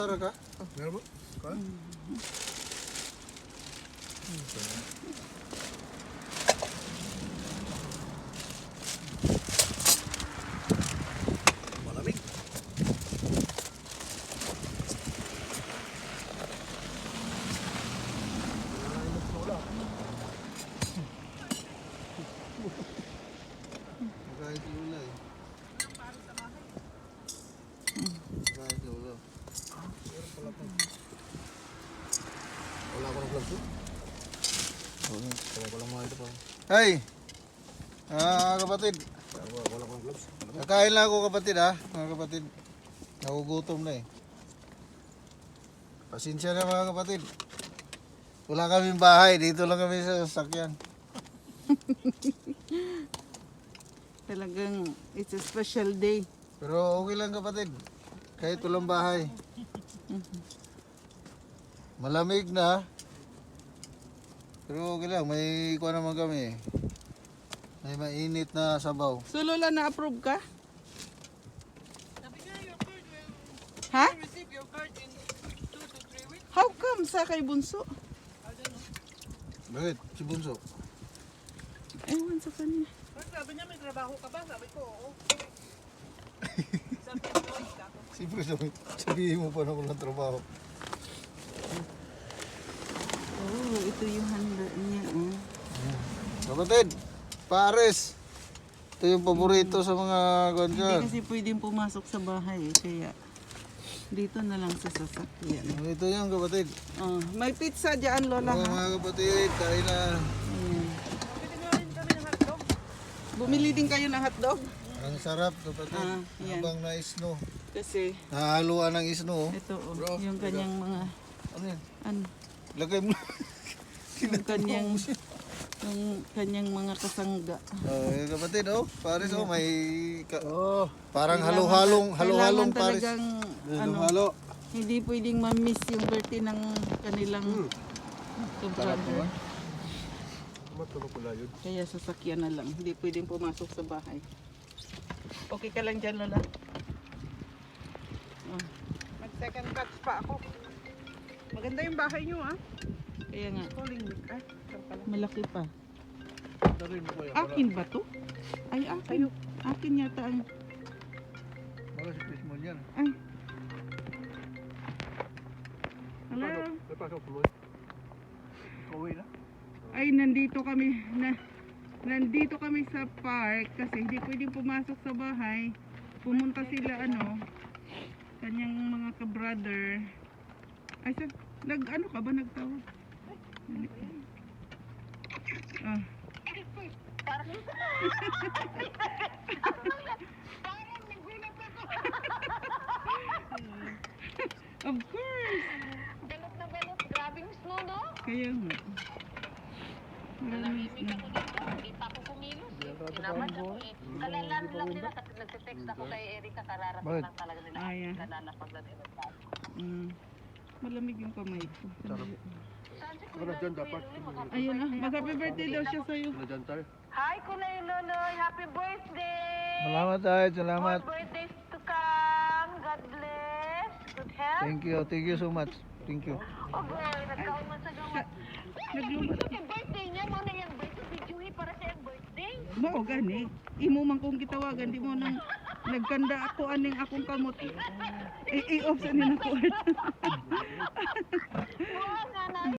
Tara ka? Meron mo? Ka? Malamig. Kahit lula eh. Kahit lula. Wala ko ng gloves eh. Wala ko lang mga ito pa. Hey! Kapatid. Wala ko ng gloves. Kakain lang ako kapatid ha. Mga kapatid. Nagugutom na eh. Pasensya na mga kapatid. Wala kaming bahay. Dito lang kami sa sasakyan. Talagang it's a special day. Pero okay lang kapatid. Kahit walang bahay. Malamig na. Pero okay lang. May kuha naman kami. May mainit na sabaw. So Lola, na-approve ka? Ha? Receive your card in 2 to 3 weeks. How come sa kay Bunso? I don't know. Bakit? Si Bunso? Ewan sa kanya. Sabi niya may trabaho ka ba? Sabi ko, oo. Self-employed ka. Siyempre sabihin mo pa na walang trabaho. Oh, ito yung handa niya. Oh. Kapatid, pares. Ito yung paborito sa mga Hindi ganyan. kasi pwedeng pumasok sa bahay eh, kaya dito na lang sa sasakyan. Ito yung kapatid. Oh, may pizza dyan, Lola. Oo, Ha? mga kapatid, kain na. Ayan. Pwede nga rin kami ng hotdog. Bumili din kayo ng hotdog? Ang sarap kapatid. Yan. Habang na-isno. Kasi Nahaluan ng isno. ito, oh, Bro, yung kanyang mga, Ano yan? ano, Lagay mo. yung kanyang mga kasangga. Kapatid, oh. Pares, oh. May... parang Kailangan halo-halong pares. talagang, ano, Halo. hindi pwedeng ma-miss yung birthday ng kanilang brother. Matulog pala yun. Kaya sasakyan na lang, hindi pwedeng pumasok sa bahay. Okay ka lang dyan, Lola? Oh. Mag-second touch pa ako. Maganda yung bahay niyo, ah. Kaya nga, Calling me. Ah, ito pala. malaki pa. Tarin mo kaya. Akin ba to? Ay, akin. Akin yata ang... Wala si Chris mo yan. Ay. Hello? Napasok mo. Uwi na. Ay, nandito kami sa park kasi hindi pwedeng pumasok sa bahay. Pumunta sila kanyang mga ka-brother. Ay, ano ka ba nagtawag? Ah. Of course. Belot na belot, grabing snow, no? Kaya nga. Nanahimik ako dito, hindi pa ako kumilos. Tinaman ako eh. Kalalan lang nila, nagte-text ako kay Erika, kararating Bakit? lang talaga nila. Ah, yeah. Kalalapag lang nila. Malamig yung kamay ko. Saan si Wala dyan dapat. Ayun na, mag-happy birthday daw siya sa'yo. Wala dyan tayo. Hi, Kulay Loloy! Happy birthday! Salamat tayo. Salamat. More birthdays to come! God bless! Good health! Thank you so much. Thank you. Oh boy, nagkaon man sa gawa. Naglumot. Ito yung birthday niya, mo na yung birthday. Si Julie para sa yung birthday. Mao gani. Imo man kong gitawagan, di mo nang nagkanda ako aning akong kamot. I-off sa nila ko.